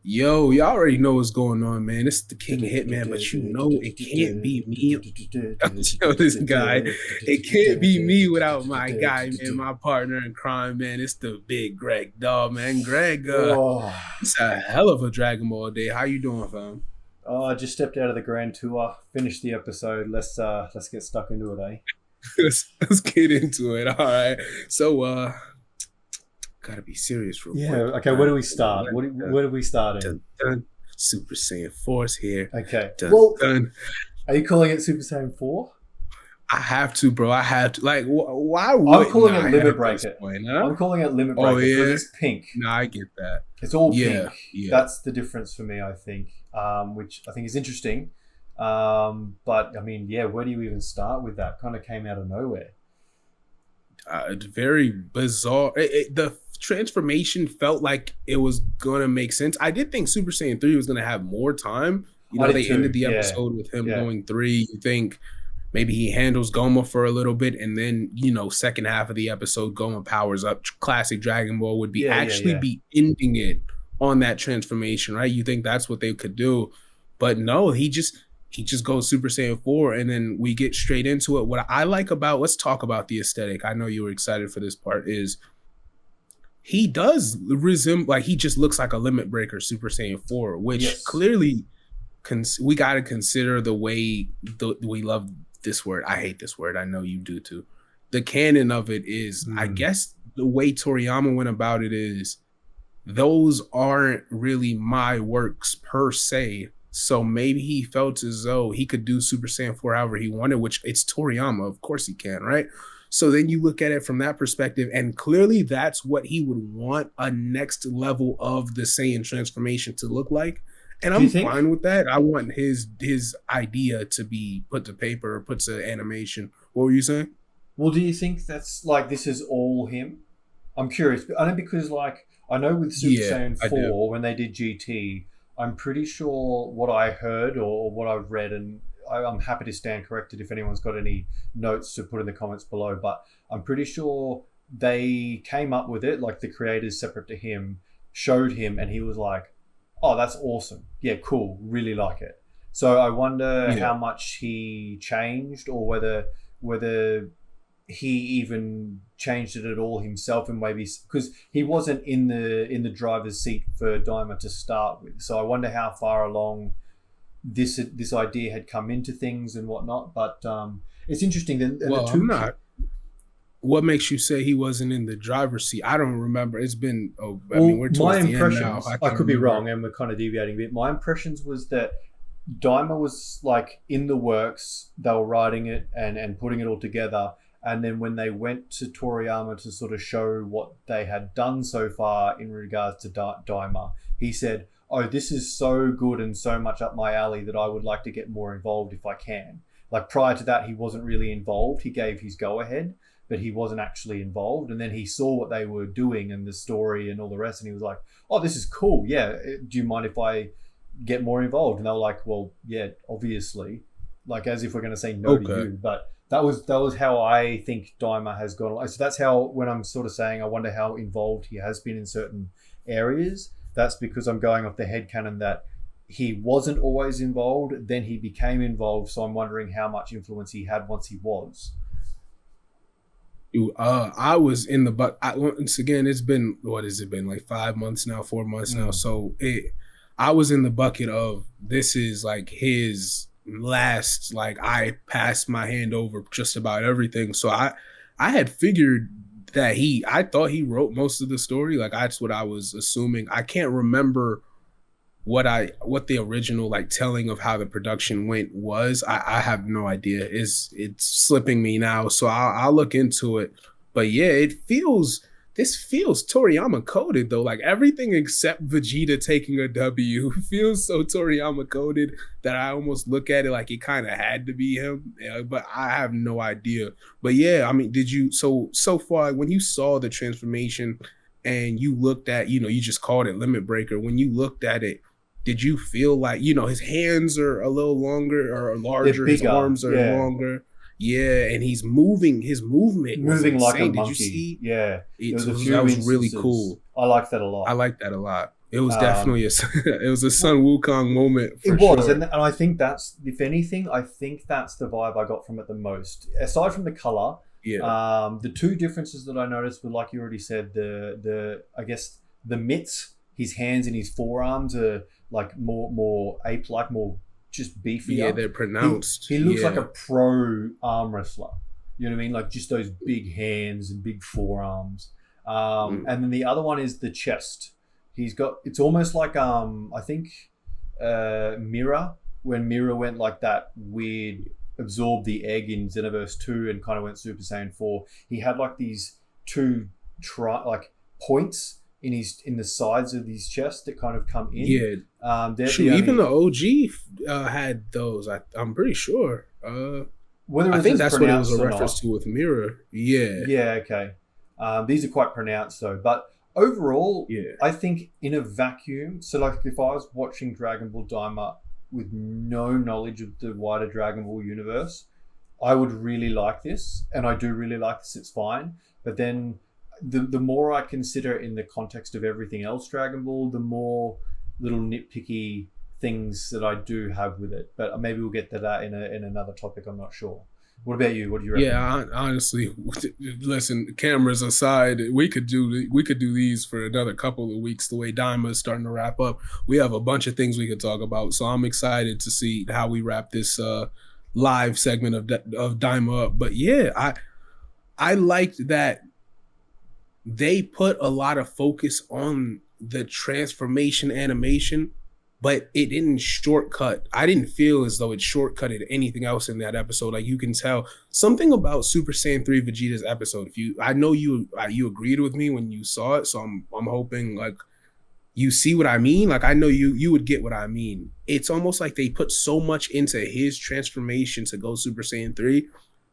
Yo, y'all already know what's going on, man. It's the King of Hitman, but you know it can't be me. Yo, this guy, it can't be me without my guy, man, my partner in crime, man. It's the big Greg dog, man. Greg, Oh, it's a hell of a Dragon Ball day. How you doing, fam? I just stepped out of the grand tour, finished the episode. Let's get stuck into it, eh? Let's get into it. All right. So, gotta be serious real Yeah. quick. Okay. Where do we start? Where do we start in? Dun, dun. Super Saiyan Force here. Okay. Dun, Well, dun. are you calling it Super Saiyan 4? I have to, bro. I have to. Like, why I'm wouldn't calling I it Limit at this Breaker. point, huh? I'm calling it Limit Oh Breaker because yeah, it's pink. no, I get that. It's all Yeah, pink. yeah. That's the difference for me, I think, which I think is interesting. But I mean, yeah, where do you even start with that? Kind of came out of nowhere. It's very bizarre. The transformation felt like it was gonna make sense. I did think Super Saiyan 3 was gonna have more time. You I know, did they ended too. the Yeah. episode with him Yeah. going 3. You think maybe he handles Goma for a little bit, and then second half of the episode, Goma powers up. Classic Dragon Ball would be Yeah. Yeah. actually Yeah. be ending it on that transformation, right? You think that's what they could do, but no, he just goes Super Saiyan 4, and then we get straight into it. What I like about, let's talk about the aesthetic. I know you were excited for this part. Is he does resemble, like, he just looks like a limit breaker Super Saiyan 4, which Yes. clearly we got to consider the way we love this word. I hate this word. I know you do too. The canon of it is, I Mm. guess, the way Toriyama went about it is those aren't really my works per se. So maybe he felt as though he could do Super Saiyan 4 however he wanted, which it's Toriyama. Of course he can, right? So then you look at it from that perspective, and clearly that's what he would want a next level of the Saiyan transformation to look like. And Do you I'm think? fine with that. I want his idea to be put to paper or put to animation. What were you saying? Well, do you think that's like this is all him? I'm curious. I know because like I know with Super Yeah, Saiyan I do. 4 when they did GT, I'm pretty sure what I heard or what I've read, and I'm happy to stand corrected if anyone's got any notes to put in the comments below. But I'm pretty sure they came up with it, like the creators separate to him, showed him, and he was like, "Oh, that's awesome! Yeah, cool, really like it." So I wonder Yeah. how much he changed, or whether he even changed it at all himself, and maybe because he wasn't in the driver's seat for Daima to start with. So I wonder how far along this idea had come into things and whatnot. But it's interesting. And the Well, two I'm not. What makes you say he wasn't in the driver's seat? I don't remember. It's been, oh, I mean, well, we're my towards the end now. impressions, I I can't could be remember. wrong, and we're kind of deviating a bit. My impressions was that Daima was like in the works. They were writing it and putting it all together. And then when they went to Toriyama to sort of show what they had done so far in regards to Daima, he said, "Oh, this is so good and so much up my alley that I would like to get more involved if I can." Like prior to that, he wasn't really involved. He gave his go ahead, but he wasn't actually involved. And then he saw what they were doing and the story and all the rest, and he was like, "Oh, this is cool. Yeah, do you mind if I get more involved?" And they were like, "Well, yeah, obviously," like as if we're going to say no to Okay. you. But that was how I think Daima has gone. So that's how, when I'm sort of saying I wonder how involved he has been in certain areas, that's because I'm going off the headcanon that he wasn't always involved, then he became involved. So I'm wondering how much influence he had once he was. I was in the once again. It's been, what has it been, like 5 months now, 4 months now. Mm. So I was in the bucket of, this is like his last. Like, I passed my hand over just about everything. So I had figured that I thought he wrote most of the story. Like, that's what I was assuming. I can't remember what the original, like, telling of how the production went was. I have no idea. It's slipping me now, so I'll look into it. But yeah, this feels Toriyama coded though. Like, everything except Vegeta taking a W feels so Toriyama coded that I almost look at it like it kind of had to be him. Yeah, but I have no idea. But yeah, I mean, did you, so far, when you saw the transformation and you looked at, you just called it Limit Breaker. When you looked at it, did you feel like, his hands are a little longer or They're larger, his bigger, arms are yeah, longer? Yeah, and he's moving. His movement was moving like a insane. Did you monkey. see? Yeah, there was a few That was really instances. cool. I like that a I lot. like that a lot. It was Um, definitely it was a Sun Wukong moment it for was, sure. and I think that's, if anything, I think that's the vibe I got from it the most. Aside from the color, Yeah, the two differences that I noticed were, like you already said, the I guess the mitts, his hands and his forearms are like more ape like, more just yeah, beefier. they're He pronounced. he looks like Yeah, a pro arm wrestler. You know what I mean? Like just those big hands and big forearms. mm. And then the other one is the chest. He's got, it's almost like I think Mira, when Mira went like that weird, absorbed the egg in Xenoverse 2 and kind of went Super Saiyan 4. He had like these two like points in the sides of his chest that kind of come in. Yeah. They're Shoot, the even the only, OG had those. I'm pretty sure. whether it I was think as that's what it was pronounced a or reference not. to with Mirror. Yeah, Yeah, okay. These are quite pronounced though, but overall, yeah, I think in a vacuum. So, like, if I was watching Dragon Ball Daima with no knowledge of the wider Dragon Ball universe, I would really like this, and I do really like this. It's fine, but then the more I consider it in the context of everything else Dragon Ball, the more little nitpicky things that I do have with it. But maybe we'll get to that in another topic. I'm not sure. What about you? What do you yeah. reckon? Honestly, listen. Cameras aside, we could do these for another couple of weeks. The way Daima is starting to wrap up, we have a bunch of things we could talk about. So I'm excited to see how we wrap this live segment of Daima up. But yeah, I liked that they put a lot of focus on the transformation animation, but it didn't shortcut. I didn't feel as though it shortcutted anything else in that episode. Like you can tell something about Super Saiyan 3 Vegeta's episode. If you, I know you agreed with me when you saw it, so I'm hoping like you see what I mean. Like I know you would get what I mean. It's almost like they put so much into his transformation to go Super Saiyan 3.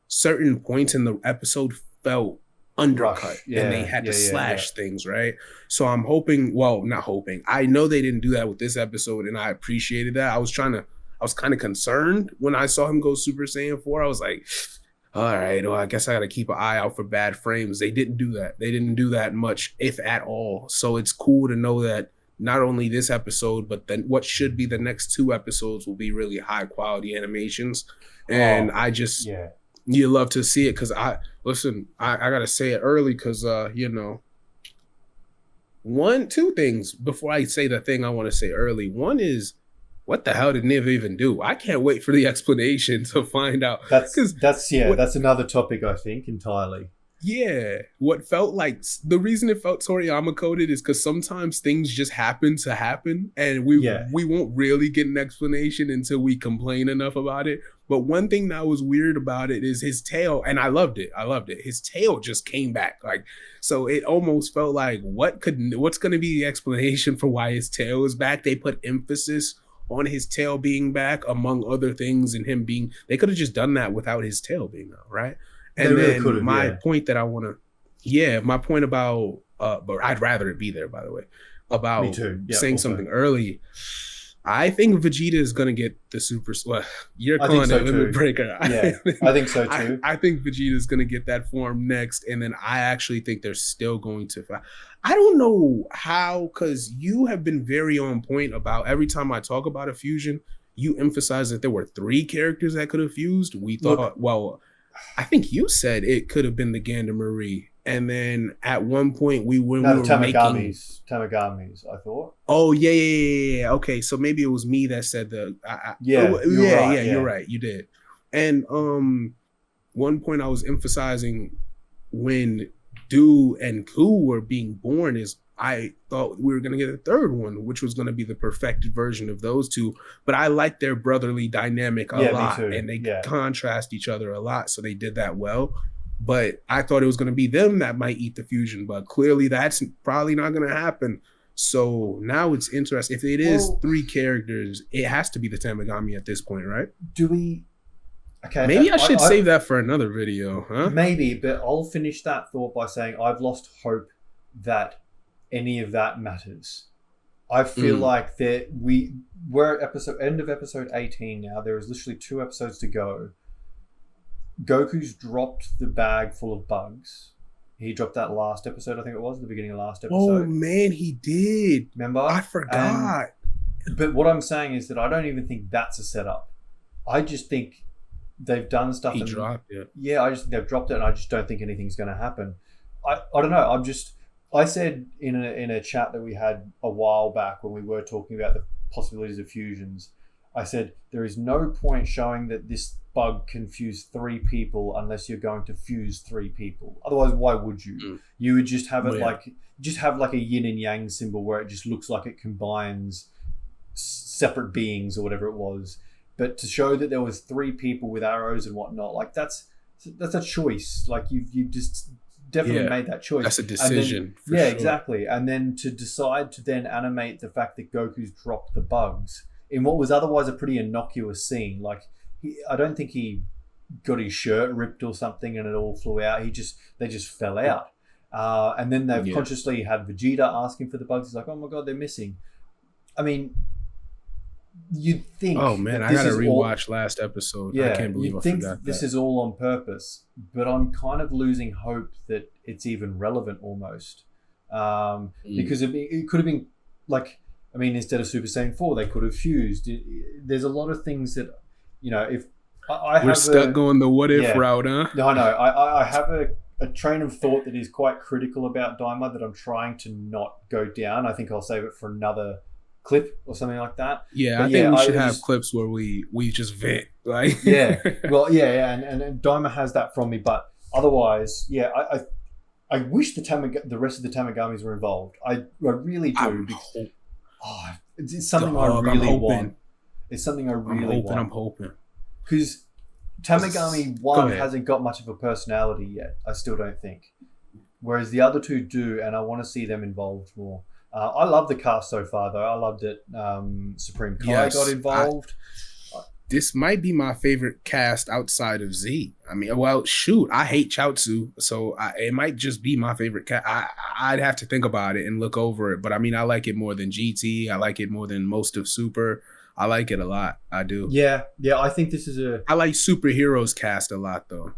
Certain points in the episode felt undercut Rush. and they Yeah, had to yeah, yeah, yeah. slash things, right? So I'm hoping, well, not hoping. I know they didn't do that with this episode and I appreciated that. I was kind of concerned when I saw him go Super Saiyan 4. I was like, all right, well, I guess I got to keep an eye out for bad frames. They didn't do that. They didn't do that much, if at all. So it's cool to know that not only this episode, but then what should be the next two episodes will be really high quality animations. And Oh, I just, yeah. you love to see it because I gotta say it early because two things before I say the thing I want to say early. One is what the hell did Niv even do? I can't wait for the explanation to find out. Because Yeah, what that's another topic I think entirely. yeah, what felt like the reason it felt Toriyama coded is because sometimes things just happen to happen, and Yeah. we won't really get an explanation until we complain enough about it. But one thing that was weird about it is his tail, and I loved it. I loved it. His tail just came back, like so. It almost felt like what's going to be the explanation for why his tail is back? They put emphasis on his tail being back, among other things, and him being. They could have just done that without his tail being out, right? They And really could then have, my yeah. point that I want to, yeah, my point about, but I'd rather it be there, by the way, Me about too. Yeah, saying also. something early. I think Vegeta is going to get the super, well, you're I think calling it so limit too. breaker. Yeah, I think so too. I think Vegeta is going to get that form next. And then I actually think they're still going to, I don't know how, because you have been very on point about every time I talk about a fusion, you emphasize that there were three characters that could have fused. We Look, thought, well, I think you said it could have been the Gander Marie. And then at one point when no, we the were making Tamagamis, I thought. oh yeah. Okay, so maybe it was me that said Yeah, you're right, you're yeah. right. You did. And one point I was emphasizing when Do and Ku were being born is I thought we were going to get a third one, which was going to be the perfected version of those two. But I like their brotherly dynamic a Yeah, me lot, too. and they Yeah. contrast each other a lot. So they did that well. But I thought it was going to be them that might eat the fusion, but clearly that's probably not going to happen. So now it's interesting. If it is Well, three characters, it has to be the Tamagami at this point, right? do we? Okay, Maybe I should save that for another video, huh? maybe, but I'll finish that thought by saying I've lost hope that any of that matters. I feel like we're at end of episode 18 now. There is literally 2 episodes to go. Goku's dropped the bag full of bugs. He dropped that last episode, I think it was, the beginning of last Oh episode. man, he did. Remember? I forgot. But what I'm saying is that I don't even think that's a setup. I just think they've done stuff. He dropped it. Yeah, I just think they've dropped it, and I just don't think anything's going to happen. I don't know. I said in a chat that we had a while back when we were talking about the possibilities of fusions, I said there is no point showing that this bug can fuse 3 people unless you're going to fuse 3 people. Otherwise, why would you? You would just have it like a yin and yang symbol where it just looks like it combines separate beings or whatever it was. But to show that there was 3 people with arrows and whatnot, like that's a choice. Like you've just definitely made that choice. That's a decision. Then, exactly. And then to decide to then animate the fact that Goku's dropped the bugs in what was otherwise a pretty innocuous scene. Like I don't think he got his shirt ripped or something and it all flew out. They just fell out. And then they've consciously had Vegeta asking for the bugs. He's like, oh my god, they're missing. I mean, you'd think. Oh man, I gotta rewatch last episode. I can't believe I forgot that. This is all on purpose, but I'm kind of losing hope that it's even relevant almost. Because it could have been like, I mean, instead of Super Saiyan 4, they could have fused. There's a lot of things that, if we're stuck going the what if route, huh? No, I have a train of thought that is quite critical about Daima that I'm trying to not go down. I think I'll save it for another clip or something like that. Yeah, I think we should have clips where we just vent. Like and Daima has that from me, but otherwise, I wish the rest of the Tamagamis were involved. I really do. It's something I really want. It's something I really want. I'm hoping. Because Tamagami 1 hasn't got much of a personality yet, I still don't think. Whereas the other 2 do, and I want to see them involved more. I love the cast so far, though. I loved it. Supreme Kai got involved. This might be my favorite cast outside of Z. I mean, well, shoot, I hate Chaozu, so it might just be my favorite cast. I'd have to think about it and look over it, but I mean, I like it more than GT. I like it more than most of Super. I like it a lot. I do. Yeah. I think this is I like superheroes cast a lot, though.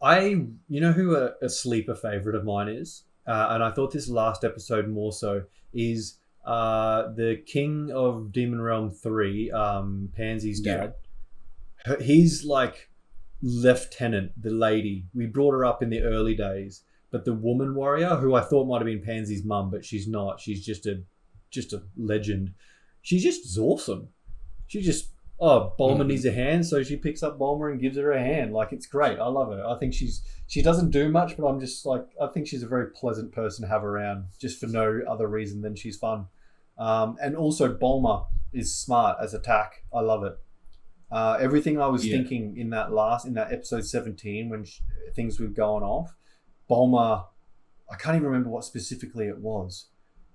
You know who a sleeper favorite of mine is? And I thought this last episode more so is the King of Demon Realm 3, Pansy's dad. He's like Lieutenant, the lady. We brought her up in the early days, but the woman warrior, who I thought might have been Pansy's mum, but she's not. She's just a legend. She just is awesome. She just Bulma needs a hand, so she picks up Bulma and gives her a hand. Like, it's great. I love her. I think she doesn't do much, but I'm just like, I think she's a very pleasant person to have around, just for no other reason than she's fun. And also Bulma is smart as attack. I love it. Everything I was thinking in that episode 17 when things were going off, Bulma, I can't even remember what specifically it was,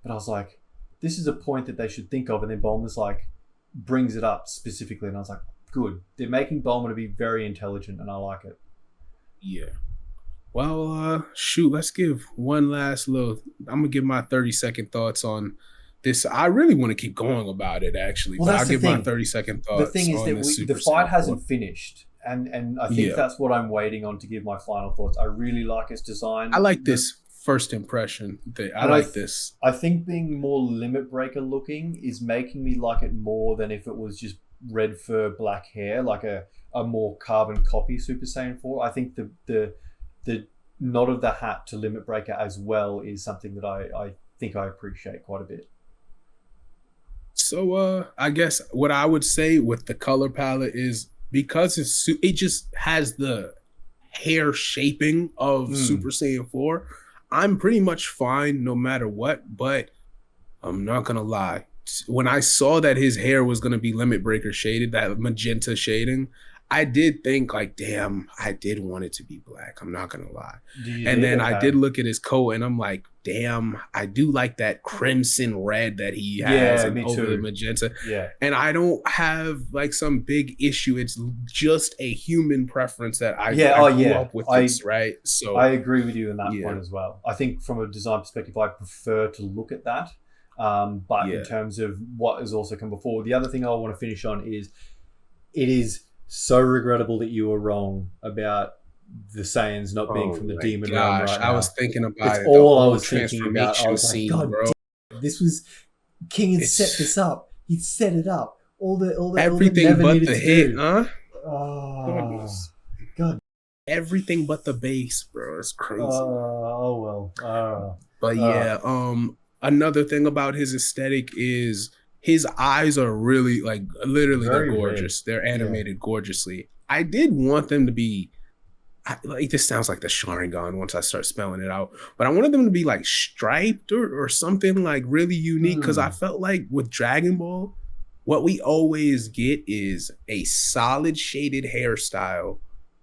but I was like, this is a point that they should think of, and then Bulma's like, brings it up specifically, and I was like, good. They're making Bulma to be very intelligent, and I like it. Yeah. Well, shoot, let's give one last little... I'm going to give my 30-second thoughts on this. I really want to keep going about it, actually. Well, but I'll give my 30-second thoughts. The thing is that the fight hasn't finished, and I think that's what I'm waiting on to give my final thoughts. I really like its design. I like this first impression. I like this. I think being more Limit Breaker looking is making me like it more than if it was just red fur, black hair, like a more carbon copy Super Saiyan 4. I think the nod of the hat to Limit Breaker as well is something that I think I appreciate quite a bit. So I guess what I would say with the color palette is, because it just has the hair shaping of Super Saiyan 4, I'm pretty much fine no matter what, but I'm not going to lie. When I saw that his hair was going to be Limit Breaker shaded, that magenta shading, I did think like, damn, I did want it to be black. I'm not going to lie. And then I did look at his coat and I'm like, damn, I do like that crimson red that he has over the magenta. Yeah. And I don't have like some big issue. It's just a human preference that I grew up with this, right? So I agree with you on that point as well. I think from a design perspective, I prefer to look at that. But in terms of what has also come before, the other thing I want to finish on is, it is so regrettable that you were wrong about the Saiyans not being Oh from the my demon realm gosh, right I was now. thinking It's about it. The all I whole was thinking about. I transformation was like, scene, God bro. damn, this was King had set It's this up. He'd set it up. All that everything Never but needed the to hit, do. huh? Oh, Goodness. God. Everything but the base, bro. It's crazy. Oh well. But Uh, yeah, another thing about his aesthetic is his eyes are really like literally they're Very red. gorgeous. They're Yeah. animated gorgeously. I did want them to be like this sounds like the Sharingan once I start spelling it out, but I wanted them to be like striped or something like really unique because I Hmm. felt like with Dragon Ball, what we always get is a solid shaded hairstyle,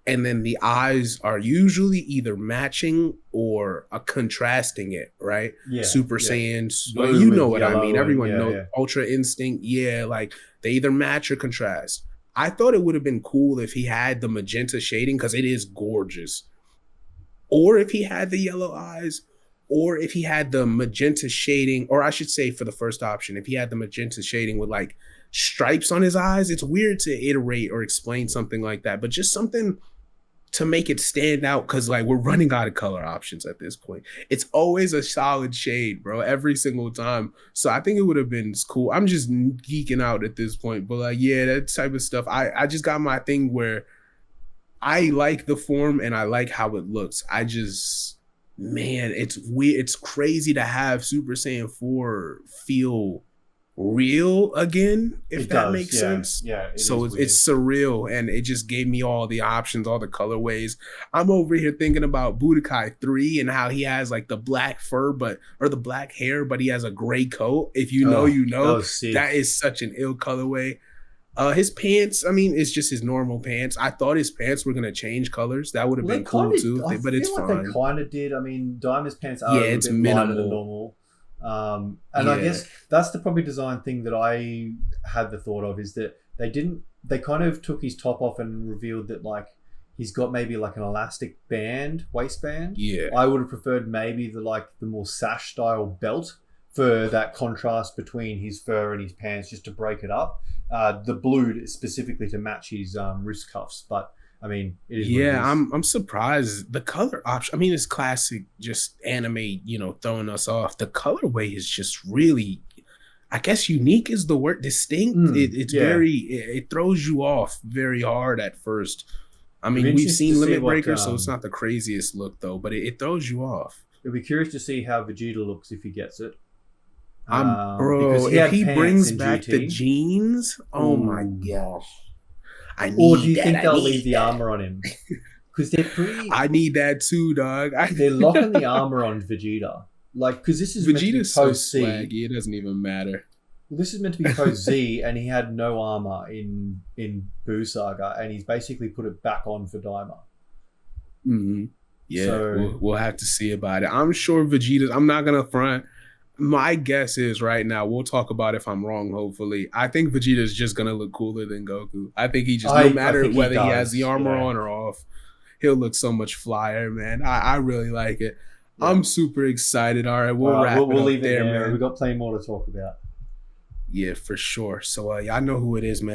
and then the eyes are usually either matching or contrasting it, right? Yeah. Super Yeah. Saiyans, like Blue you with know what I mean. yellow and Everyone yeah, knows yeah. Ultra Instinct, yeah, like they either match or contrast. I thought it would have been cool if he had the magenta shading because it is gorgeous, or if he had the yellow eyes, or if he had the magenta shading, or I should say for the first option, if he had the magenta shading with like stripes on his eyes. It's weird to iterate or explain something like that, but just something to make it stand out because like we're running out of color options at this point. It's always a solid shade, bro, every single time. So I think it would have been cool. I'm just geeking out at this point, but like yeah, that type of stuff. I just got my thing where I like the form and I like how it looks. I just man, it's weird. It's crazy to have Super Saiyan 4 feel real again, if It that does. makes Yeah. sense. Yeah. It So is weird. it's surreal and it just gave me all the options, all the colorways. I'm over here thinking about Budokai 3 and how he has like the black fur, but or the black hair, but he has a gray coat. If you know, Oh, you that know. was sick. That is such an ill colorway. His pants, I mean, it's just his normal pants. I thought his pants were gonna change colors. That would have Well, they been cool kind too, of. I but it's feel like they fine. kind of did. I mean, Diamond's pants are Yeah, a little it's bit lighter than minimal. normal, and I Yeah. guess that's the probably design thing that I had the thought of is that they didn't. They kind of took his top off and revealed that like he's got maybe like an elastic band waistband. Yeah. I would have preferred maybe the more sash style belt for that contrast between his fur and his pants, just to break it up. The blue specifically to match his wrist cuffs, but I mean, it is what it Yeah, is. I'm surprised. The color option, I mean, it's classic just anime, throwing us off. The colorway is just really I guess unique is the word distinct. It's Yeah, very it throws you off very hard at first. I it'll be mean, we've interesting to seen see Limit what. Breaker, so it's not the craziest look though, but it throws you off. It'll be curious to see how Vegeta looks if he gets it, I'm because bro, he if had he pants brings in back the GT. jeans, oh my Ooh. gosh. I Or do need you that. think I they'll leave need the that. armor on him? Because they're pretty. I need that too, dog. They're locking the armor on Vegeta, like because this is meant to be Vegeta's so post Z. swaggy, it doesn't even matter. Well, this is meant to be post Z, and he had no armor in Buu Saga, and he's basically put it back on for Daima. Hmm. Yeah, So we'll have to see about it. I'm sure Vegeta's. I'm not gonna front. My guess is right now. We'll talk about if I'm wrong. Hopefully, I think Vegeta's just gonna look cooler than Goku. I think he just, no I matter think he whether he has the does. armor Yeah, on or off, he'll look so much flyer, man. I really like it. yeah. I'm super excited. All right, All we'll right, wrap it we'll up leave it there, there. We've man. got plenty more to talk about. Yeah, for sure. So, y'all know who it is, man.